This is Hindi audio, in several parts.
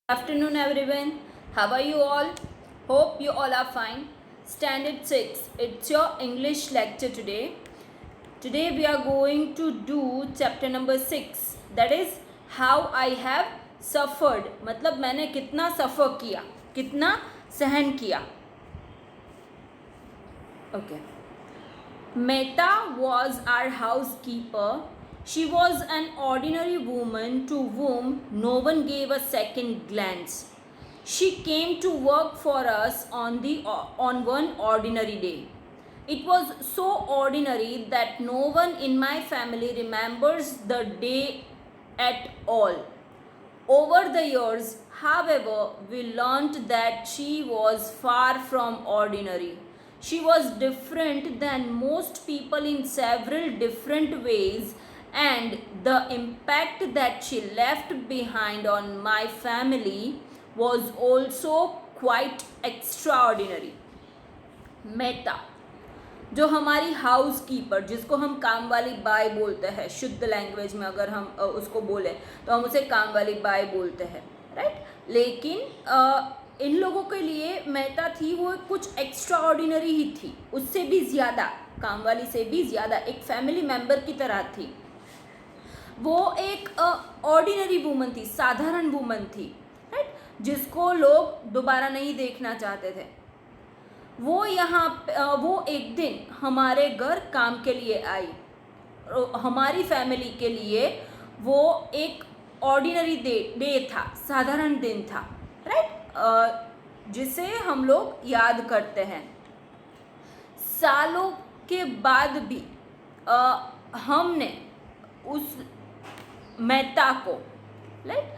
Afternoon everyone, how are you all? Hope you all are fine. Standard 6, it's your English lecture today. Today we are going to do chapter number 6, that is how I have suffered. मतलब मैंने कितना सफ़र किया, कितना सहन किया. Okay. Meta was our housekeeper. She was an ordinary woman to whom no one gave a second glance. She came to work for us on one ordinary day. It was so ordinary that no one in my family remembers the day at all. Over the years, however, we learnt that she was far from ordinary. She was different than most people in several different ways, and the impact that she left behind on my family was also quite extraordinary. Meta जो हमारी हाउस कीपर, जिसको हम काम वाली बाई बोलते हैं, शुद्ध लैंग्वेज में अगर हम उसको बोलें तो हम उसे काम वाली बाई बोलते हैं, राइट. लेकिन इन लोगों के लिए मेहता थी वो कुछ एक्स्ट्रा ऑर्डिनरी ही थी, उससे भी ज़्यादा, काम वाली से भी ज़्यादा एक फैमिली मेम्बर की तरह थी. वो एक ऑर्डिनरी वूमन थी, साधारण वूमन थी, राइट, जिसको लोग दोबारा नहीं देखना चाहते थे. वो एक दिन हमारे घर काम के लिए आई. हमारी फैमिली के लिए वो एक ऑर्डिनरी डे था, साधारण दिन था, राइट, जिसे हम लोग याद करते हैं. सालों के बाद भी हमने उस मेहता को, right,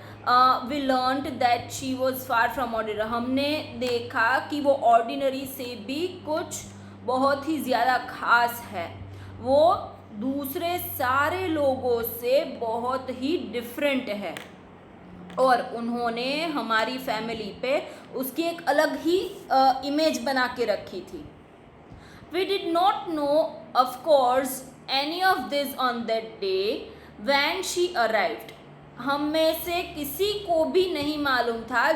we learned that she was far from ordinary. हमने देखा कि वो ऑर्डिनरी से भी कुछ बहुत ही ज़्यादा खास है. वो दूसरे सारे लोगों से बहुत ही डिफरेंट है और उन्होंने हमारी फैमिली पे उसकी एक अलग ही इमेज बना के रखी थी. We did not know of course any of this on that day when she arrived. हम में से किसी को भी नहीं मालूम था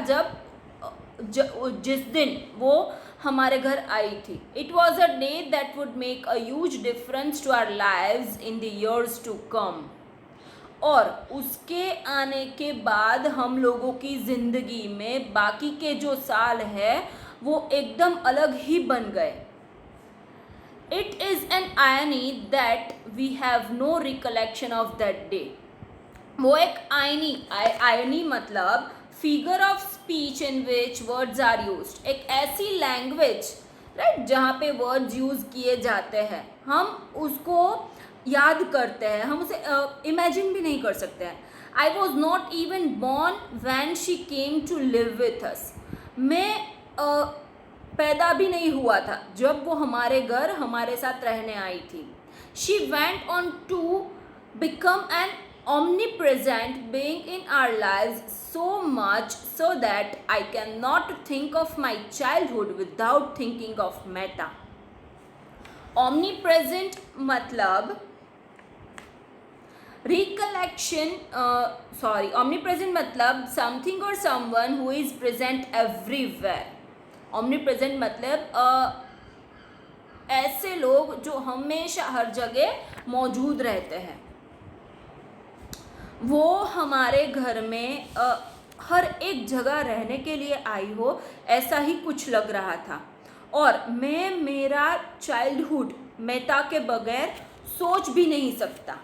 जिस दिन वो हमारे घर आई थी. It was a day that would make a huge difference to our lives in the years to come. और उसके आने के बाद हम लोगों की ज़िंदगी में बाकी के जो साल है वो एकदम अलग ही बन गए. It is an irony that we have no recollection of that day. वो एक आयरनी मतलब figure of speech in which words are used. एक ऐसी लैंग्वेज, राइट, जहाँ पे वर्ड्स यूज़ किए जाते हैं, हम उसको याद करते हैं, हम उसे इमेजिन भी नहीं कर सकते हैं. I was not even born when she came to live with us. मैं पैदा भी नहीं हुआ था जब वो हमारे घर हमारे साथ रहने आई थी. She went on to become an omnipresent being in our lives so much so that I cannot think of my childhood without thinking of Meta. Omnipresent मतलब omnipresent मतलब something or someone who is present everywhere. Omnipresent मतलब ऐसे लोग जो हमेशा हर जगह मौजूद रहते हैं. वो हमारे घर में हर एक जगह रहने के लिए आई हो, ऐसा ही कुछ लग रहा था. और मैं मेरा चाइल्डहुड मेहता के बगैर सोच भी नहीं सकता.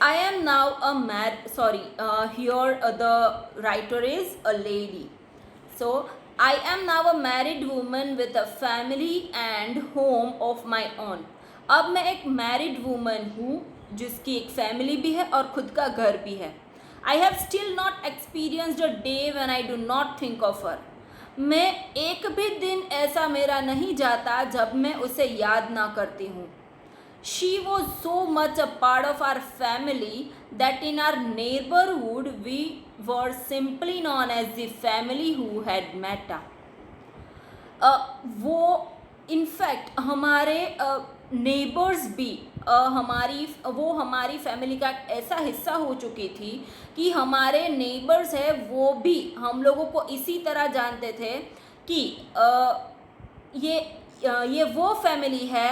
I am now here the writer is a lady. So, I am now a married woman with a family and home of my own. अब मैं एक मैरिड वूमन हूँ जिसकी एक फैमिली भी है और ख़ुद का घर भी है. I have still not experienced a day when I do not think of her. मैं एक भी दिन ऐसा मेरा नहीं जाता जब मैं उसे याद ना करती हूँ. She was so much a part of our family that in our neighbourhood we were simply known as the family who had Mehta. वो इनफैक्ट हमारे नेबर्स भी हमारी फैमिली का ऐसा हिस्सा हो चुकी थी कि हमारे नेबर्स है वो भी हम लोगों को इसी तरह जानते थे कि ये वो फैमिली है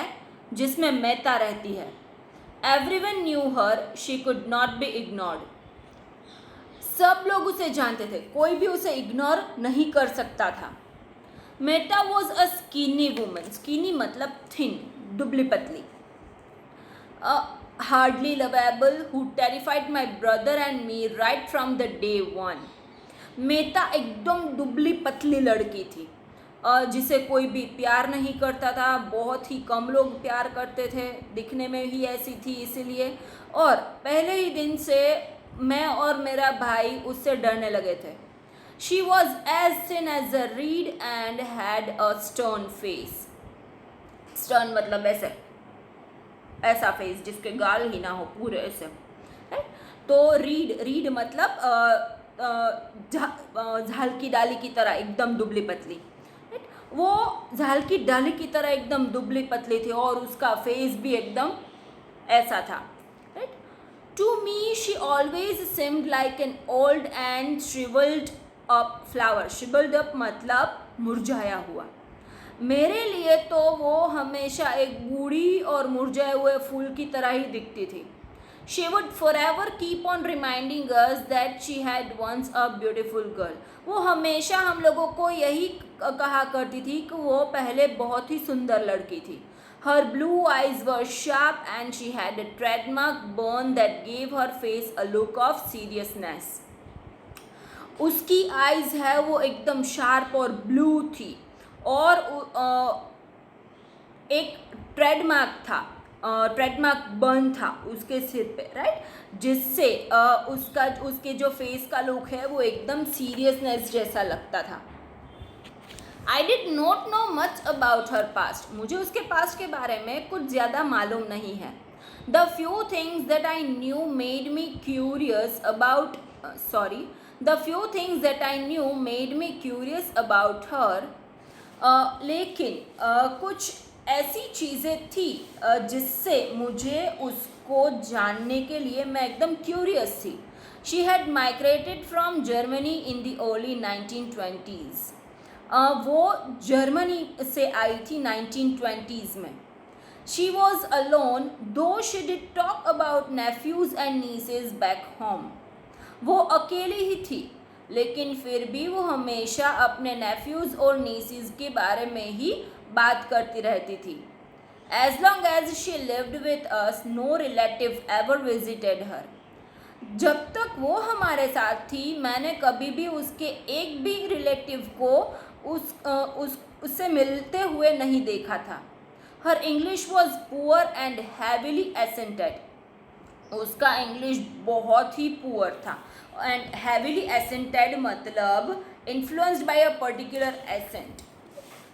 जिसमें मेहता रहती है. Everyone new her, she could not be ignored. सब लोग उसे जानते थे, कोई भी उसे इग्नोर नहीं कर सकता था. Mehta was a skinny woman. Skinny मतलब थिन, दुबली पतली. Hardly lovable, who terrified my brother and me right from the day one. Mehta एकदम दुबली पतली लड़की थी जिसे कोई भी प्यार नहीं करता था. बहुत ही कम लोग प्यार करते थे, दिखने में ही ऐसी थी इसीलिए. और पहले ही दिन से मैं और मेरा भाई उससे डरने लगे थे. She was as thin as a reed and had a stern face. Stern मतलब ऐसा फेस जिसके गाल ही ना हो पूरे ऐसे. तो रीड मतलब झाल की डाली की तरह एकदम दुबली पतली. वो झाल की डाली की तरह एकदम दुबली पतली थी और उसका फेस भी एकदम ऐसा था. To me, she always seemed like an old and shriveled up flower. Shriveled up मतलब मुरझाया हुआ. मेरे लिए तो वो हमेशा एक बूढ़ी और मुरझाए हुए फूल की तरह ही दिखती थी. She would forever keep on reminding us that she had once a beautiful girl. वो हमेशा हम लोगों को यही कहा करती थी कि वो पहले बहुत ही सुंदर लड़की थी. Her blue eyes were sharp and she had a trademark burn that gave her face a look of seriousness. उसकी आइज है वो एकदम शार्प और ब्लू थी और एक ट्रेडमार्क बर्न था उसके सिर पे, राइट, जिससे उसके जो फेस का लुक है वो एकदम सीरियसनेस जैसा लगता था. I did not know much about her past. मुझे उसके पास्ट के बारे में कुछ ज़्यादा मालूम नहीं है. The few things that I knew made me curious about her. लेकिन कुछ ऐसी चीज़ें थी जिससे मुझे उसको जानने के लिए मैं एकदम क्यूरियस थी. She had migrated from Germany in the early 1920s. वो जर्मनी से आई थी 1920s में. शी वॉज अलोन दो she did talk about nephews and nieces back home. वो अकेली ही थी लेकिन फिर भी वो हमेशा अपने नेफ्यूज और नीसेज के बारे में ही बात करती रहती थी. As long as she lived with us no relative ever visited her. जब तक वो हमारे साथ थी मैंने कभी भी उसके एक भी रिलेटिव को उससे मिलते हुए नहीं देखा था. Her English was poor and heavily accented. उसका इंग्लिश बहुत ही पुअर था एंड हैविली एसेंटेड मतलब influenced by a particular accent.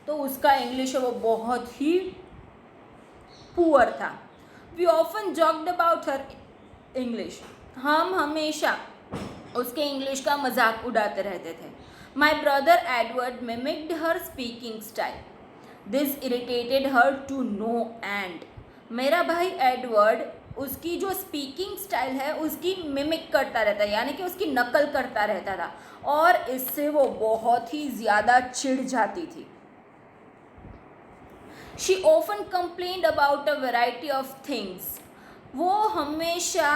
तो उसका इंग्लिश वो बहुत ही पुअर था. We often joked about her English. हम हमेशा उसके इंग्लिश का मजाक उड़ाते रहते थे. My brother Edward mimicked her speaking style. This irritated her to no end. मेरा भाई एडवर्ड उसकी जो स्पीकिंग स्टाइल है उसकी मिमिक करता रहता है यानी कि उसकी नकल करता रहता था और इससे वो बहुत ही ज़्यादा चिढ़ जाती थी. She often complained about a variety of things. वो हमेशा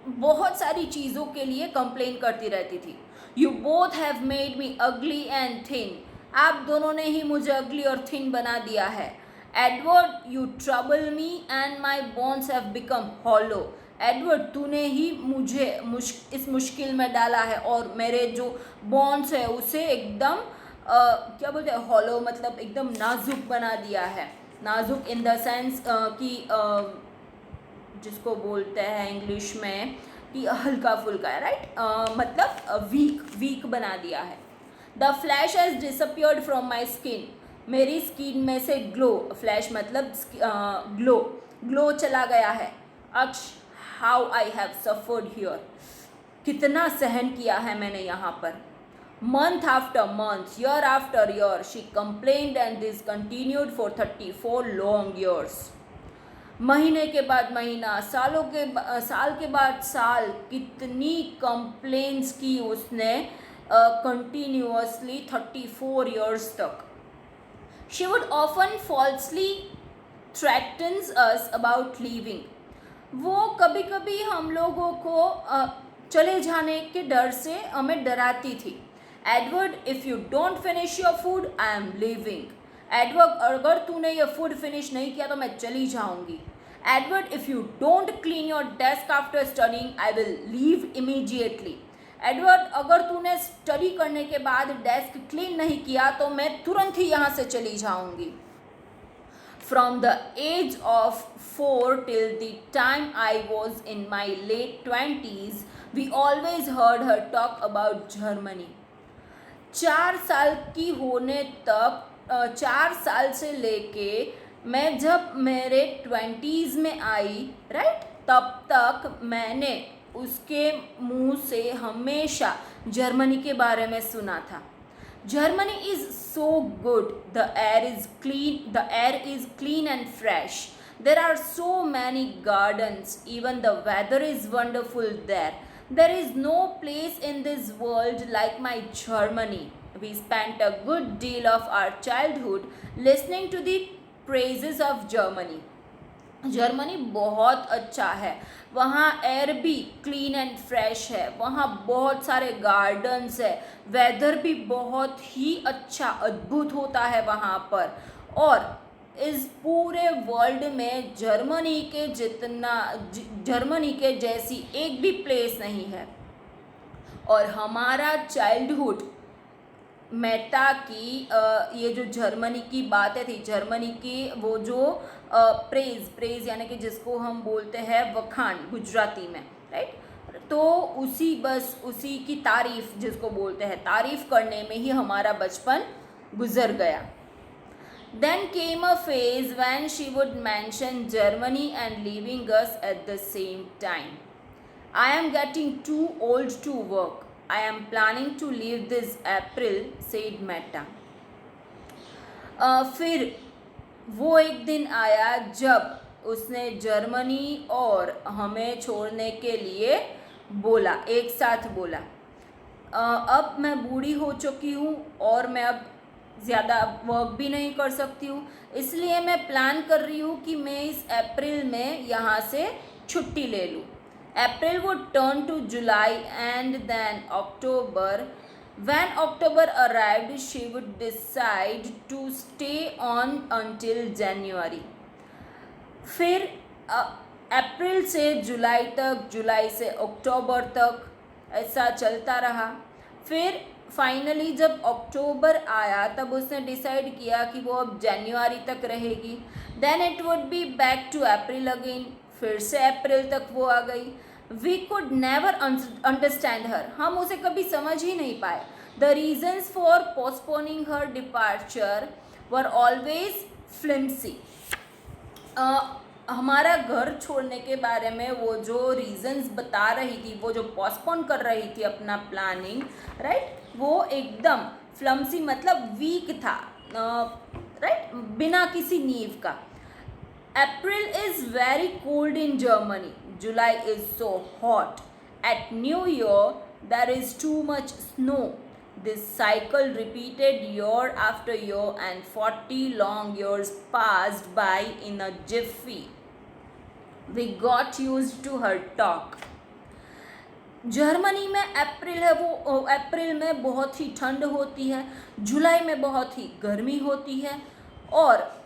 बहुत सारी चीज़ों के लिए कंप्लेन करती रहती थी. You both have made me अगली एंड थिन. आप दोनों ने ही मुझे अगली और थिन बना दिया है. Edward you trouble me and my bones have become hollow. Edward तूने ही मुझे इस मुश्किल में डाला है और मेरे जो बोन्स है उसे एकदम क्या बोलते हैं, हॉलो मतलब एकदम नाजुक बना दिया है. नाजुक इन द सेंस कि जिसको बोलते हैं इंग्लिश में कि हल्का फुल्का है, राइट, मतलब वीक बना दिया है. The flash has disappeared from my skin. मेरी स्किन में से ग्लो, फ्लैश मतलब ग्लो चला गया है. अक्ष how I have suffered here. कितना सहन किया है मैंने यहाँ पर. Month after month, year after year she complained and this continued for 34 long years. महीने के बाद महीना, साल के बाद साल, कितनी कंप्लेंट्स की उसने कंटिन्यूअसली 34 ईयर्स तक. She would often falsely threatens us about leaving. वो कभी कभी हम लोगों को चले जाने के डर से हमें डराती थी. Edward, if you don't finish your food I am leaving. Edward, अगर तूने ये फूड फिनिश नहीं किया तो मैं चली जाऊंगी. Edward, if you don't clean your desk after studying I will leave immediately. Edward, अगर तूने स्टडी करने के बाद डेस्क क्लीन नहीं किया तो मैं तुरंत ही यहाँ से चली जाऊंगी. From the age of 4 till the time I was in my late 20s, we always heard her talk about Germany. 4 साल की होने तक 4 साल से लेके मैं जब मेरे 20s में आई, राइट, तब तक मैंने उसके मुंह से हमेशा जर्मनी के बारे में सुना था. Germany is so good. The air is clean and fresh. There are so many gardens. Even the weather is wonderful there. There is no place in this world like my Germany. We spent a good deal of our childhood listening to the praises of Germany. Germany बहुत अच्छा है. वहाँ एयर भी क्लीन एंड फ्रेश है, वहाँ बहुत सारे गार्डन्स है, वेदर भी बहुत ही अच्छा अद्भुत होता है वहाँ पर. और इस पूरे वर्ल्ड में जर्मनी के जैसी एक भी प्लेस नहीं है. और हमारा चाइल्डहुड मेटा की ये जो जर्मनी की बातें थी, जर्मनी की वो जो प्रेज यानी कि जिसको हम बोलते हैं वखान गुजराती में, राइट, तो उसी की तारीफ जिसको बोलते हैं, तारीफ करने में ही हमारा बचपन गुजर गया. Then came a phase when she would mention Germany and leaving us at the same time. I am getting too old to work. I am planning to leave this April, said Meta. फिर वो एक दिन आया जब उसने जर्मनी और हमें छोड़ने के लिए बोला, एक साथ बोला. अब मैं बूढ़ी हो चुकी हूँ और मैं अब ज़्यादा वर्क भी नहीं कर सकती हूँ, इसलिए मैं प्लान कर रही हूँ कि मैं इस अप्रैल में यहाँ से छुट्टी ले लूँ. April would turn to July and then October. When October arrived, she would decide to stay on until January. फिर अप्रैल से जुलाई तक, जुलाई से अक्टूबर तक ऐसा चलता रहा. फिर फाइनली जब अक्टूबर आया तब उसने डिसाइड किया कि वो अब जनवरी तक रहेगी. Then it would be back to April again. फिर से अप्रैल तक वो आ गई. We could never understand her. हम उसे कभी समझ ही नहीं पाए. The reasons for postponing her departure were always flimsy. हमारा घर छोड़ने के बारे में वो जो रीजन्स बता रही थी, वो जो पोस्टपोन कर रही थी अपना प्लानिंग, राइट, वो एकदम फ्लम्सी मतलब वीक था, राइट, बिना किसी नींव का. April is very cold in Germany. July is so hot. At New Year, there is too much snow. This cycle repeated year after year and 40 long years passed by in a jiffy. We got used to her talk. Germany में अप्रैल है, वो अप्रैल में बहुत ही ठंड होती है, जुलाई में बहुत ही गर्मी होती है, और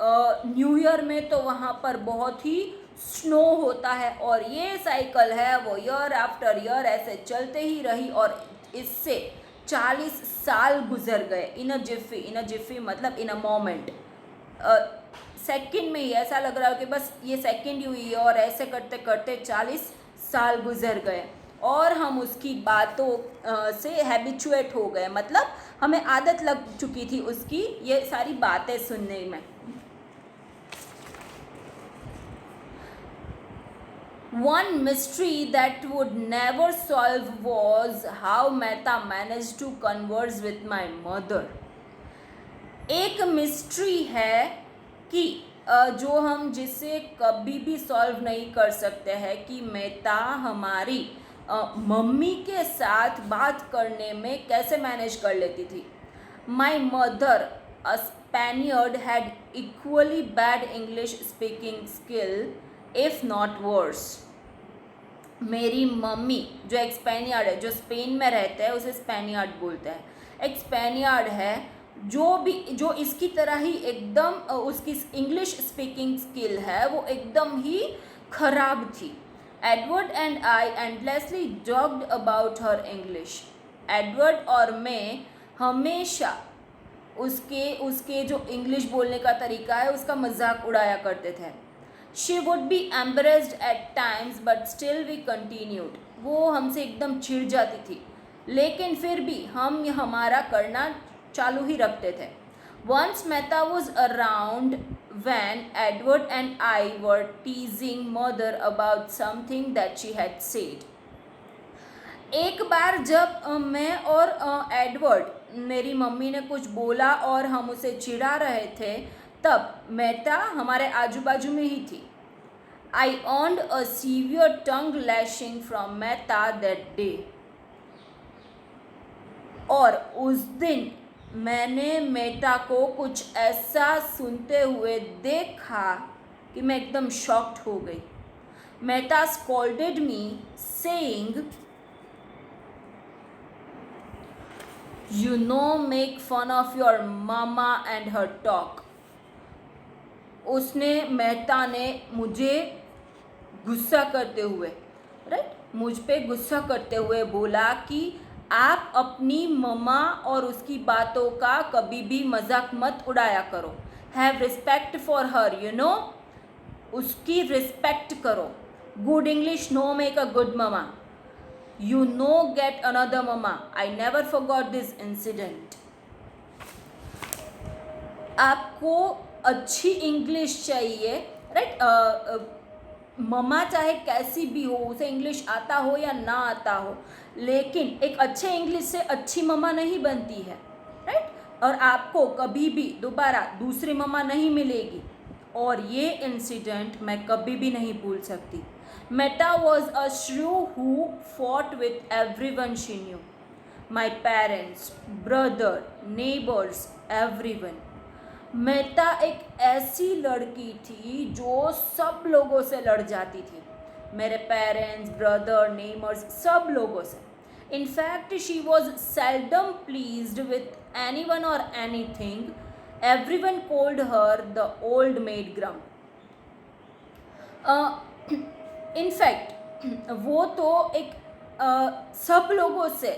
न्यू ईयर में तो वहाँ पर बहुत ही स्नो होता है. और ये साइकिल है वो ईयर आफ्टर ईयर ऐसे चलते ही रही और इससे 40 साल गुजर गए. इन अ जिफ़ी मतलब इन अ मोमेंट, सेकंड में ही ऐसा लग रहा है कि बस ये सेकंड ही हुई है और ऐसे करते करते 40 साल गुजर गए और हम उसकी बातों से हैबिचुएट हो गए, मतलब हमें आदत लग चुकी थी उसकी ये सारी बातें सुनने में. One mystery that would never solve was how Mehta managed to converse with my mother. एक मिस्ट्री है कि जो हम जिसे कभी भी सॉल्व नहीं कर सकते हैं कि मेहता हमारी मम्मी के साथ बात करने में कैसे मैनेज कर लेती थी. My mother a Spaniard had equally bad English speaking skill if not worse. मेरी मम्मी जो एक स्पेनियार्ड है, जो स्पेन में रहते हैं उसे स्पेनियार्ड बोलते हैं, एक स्पेनियार्ड है जो इसकी तरह ही एकदम उसकी इंग्लिश स्पीकिंग स्किल है वो एकदम ही खराब थी. Edward and I endlessly joked about her English. Edward और मैं हमेशा उसके उसके जो इंग्लिश बोलने का तरीका है उसका मजाक उड़ाया करते थे. She would be embarrassed at times but still we continued. वो हमसे एकदम चिढ़ जाती थी लेकिन फिर भी हम हमारा करना चालू ही रखते थे. Once Mehta was around when Edward and I were teasing mother about something that she had said. एक बार जब मैं और एडवर्ड मेरी मम्मी ने कुछ बोला और हम उसे चिढ़ा रहे थे तब मेहता हमारे आजू बाजू में ही थी. I earned a severe tongue lashing from Mehta that day. और उस दिन मैंने मेहता को कुछ ऐसा सुनते हुए देखा कि मैं एकदम शॉक्ड हो गई. Mehta scolded me saying, "You know, make fun of your mama and her talk." उसने मेहता ने मुझे गुस्सा करते हुए मुझ पे गुस्सा करते हुए बोला कि आप अपनी मम्मा और उसकी बातों का कभी भी मजाक मत उड़ाया करो. Have respect for her, you know. उसकी रिस्पेक्ट करो. Good English know make a good mama. You know get another mama. I never forgot this incident. आपको अच्छी इंग्लिश चाहिए, राइट. मम्मा चाहे कैसी भी हो, उसे इंग्लिश आता हो या ना आता हो, लेकिन एक अच्छे इंग्लिश से अच्छी मम्मा नहीं बनती है, राइट. और आपको कभी भी दोबारा दूसरी मम्मा नहीं मिलेगी. और ये इंसिडेंट मैं कभी भी नहीं भूल सकती. मेहता वॉज अ श्रू who fought with everyone she knew. My parents, brother, neighbours, everyone. Mehta एक ऐसी लड़की थी जो सब लोगों से लड़ जाती थी. मेरे पेरेंट्स, ब्रदर, नेबर्स, सब लोगों से. In fact she was seldom pleased with anyone और anything. Everyone called her the old maid grum. In fact वो तो एक सब लोगों से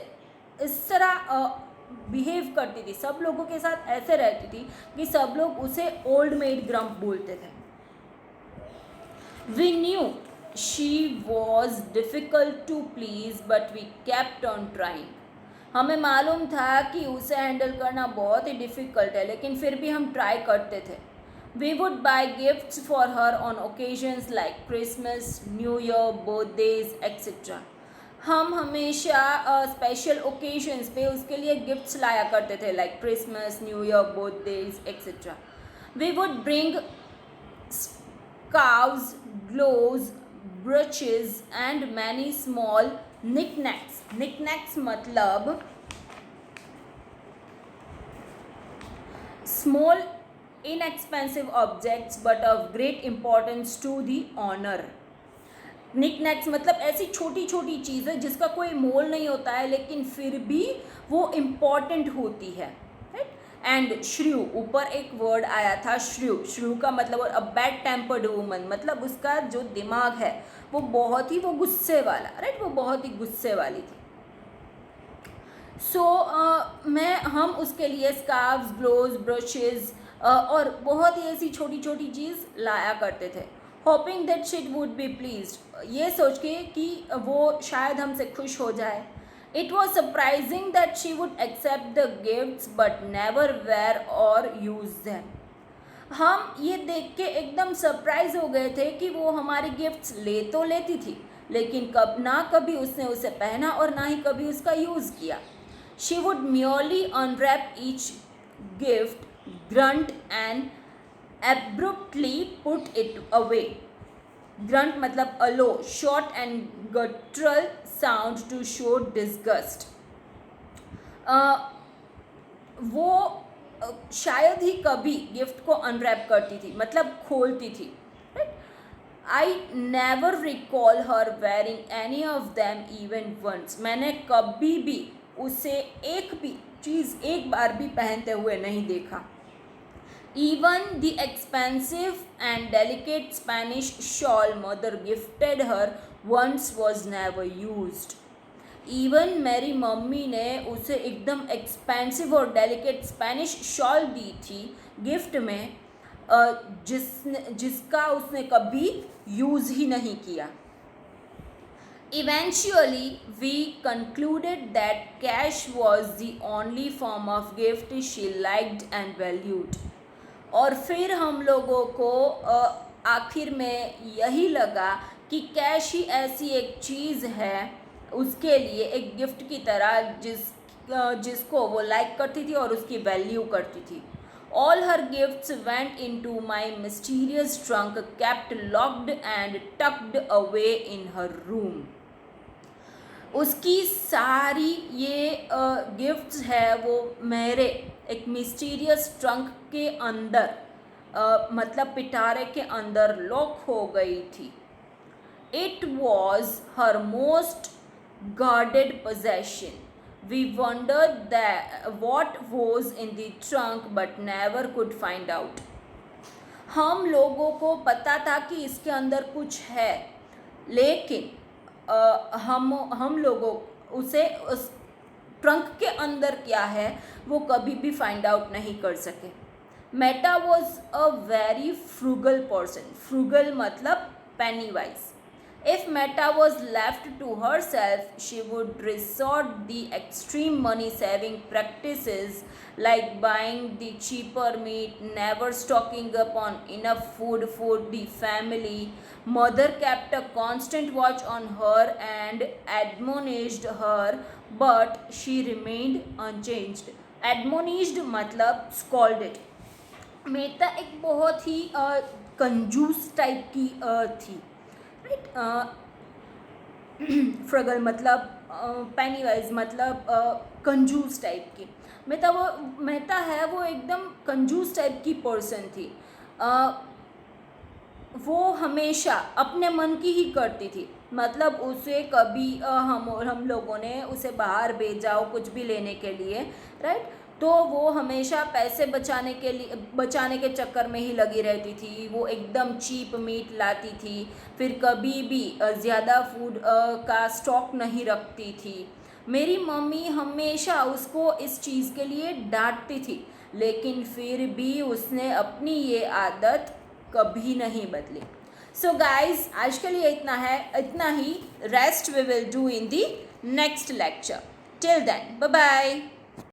इस तरह बिहेव करती थी, सब लोगों के साथ ऐसे रहती थी कि सब लोग उसे ओल्ड मेड ग्रम्प बोलते थे. We knew she was difficult to please but we kept on trying. हमें मालूम था कि उसे हैंडल करना बहुत ही डिफ़िकल्ट है लेकिन फिर भी हम ट्राई करते थे. We would buy gifts for her on occasions like Christmas, New Year, birthdays etcetera. हम हमेशा स्पेशल ओकेजन्स पे उसके लिए गिफ्ट्स लाया करते थे like Christmas, New Year, birthdays etcetera. We would bring scarves, gloves, brooches and many small knickknacks. Knickknacks मतलब small inexpensive objects but of great importance to the owner. निकनैक्स मतलब ऐसी छोटी छोटी चीज़ें जिसका कोई मोल नहीं होता है लेकिन फिर भी वो इम्पॉर्टेंट होती है, राइट. एंड श्रू, ऊपर एक वर्ड आया था श्रू. श्रू का मतलब अ बैड टेम्पर्ड वूमन, मतलब उसका जो दिमाग है वो बहुत ही वो गुस्से वाला, राइट. वो बहुत ही गुस्से वाली थी. हम उसके लिए स्कार्फ्स, ग्लोव्स, ब्रशेज और बहुत ही ऐसी छोटी छोटी चीज़ लाया करते थे. Hoping that she would B pleased, ये सोच के कि वो शायद हमसे खुश हो जाए. It was surprising that she would accept the gifts but never wear or use them. हम ये देख के एकदम सरप्राइज हो गए थे कि वो हमारे गिफ्ट्स ले तो लेती थी लेकिन कभी उसने उसे पहना और ना ही कभी उसका यूज़ किया. She would merely unwrap each gift, grunt and abruptly put it away. Grunt मतलब अलो, short and guttural sound to show disgust. वो शायद ही कभी गिफ्ट को अनरैप करती थी, मतलब खोलती थी. I never recall her wearing any of them even once. मैंने कभी भी उसे एक भी चीज़ एक बार भी पहनते हुए नहीं देखा. Even the expensive and delicate Spanish shawl mother gifted her once was never used. Even मेरी मम्मी ने उसे एकदम एक्सपेंसिव और डेलिकेट स्पेनिश शॉल दी थी गिफ्ट में, जिसका उसने कभी यूज़ ही नहीं किया. Eventually, we concluded that cash was the only form of gift she liked and valued. और फिर हम लोगों को आखिर में यही लगा कि कैश ही ऐसी एक चीज़ है उसके लिए, एक गिफ्ट की तरह, जिसको वो लाइक करती थी और उसकी वैल्यू करती थी. All her gifts went into my mysterious trunk, kept locked and tucked away in her room. उसकी सारी ये गिफ्ट्स है वो मेरे एक मिस्टीरियस ट्रंक के अंदर, मतलब पिटारे के अंदर लॉक हो गई थी. It was her most guarded possession. We wondered that what was in the trunk but never could find out. हम लोगों को पता था कि इसके अंदर कुछ है, लेकिन हम लोगों उसे उस ट्रंक के अंदर क्या है वो कभी भी फाइंड आउट नहीं कर सके. Meta was a very frugal person. Frugal मतलब पेनी wise. If Meta was left to herself, she would resort the extreme money-saving practices like buying the cheaper meat, never stocking up on enough food for the family. Mother kept a constant watch on her and admonished her, but she remained unchanged. Admonished मतलब scolded. मेटा एक बहुत ही कंजूस टाइप की थी. फ्रगल मतलब पेनी वाइज मतलब कंजूस टाइप की. मेहता है वो एकदम कंजूस टाइप की पर्सन थी. वो हमेशा अपने मन की ही करती थी. मतलब उसे कभी हम लोगों ने उसे बाहर भेजा हो कुछ भी लेने के लिए, राइट, तो वो हमेशा पैसे बचाने के चक्कर में ही लगी रहती थी. वो एकदम चीप मीट लाती थी, फिर कभी भी ज़्यादा फूड का स्टॉक नहीं रखती थी. मेरी मम्मी हमेशा उसको इस चीज़ के लिए डांटती थी, लेकिन फिर भी उसने अपनी ये आदत कभी नहीं बदली. सो गाइज, आज के लिए इतना ही. Rest we will do in the next lecture. Till then, bye bye.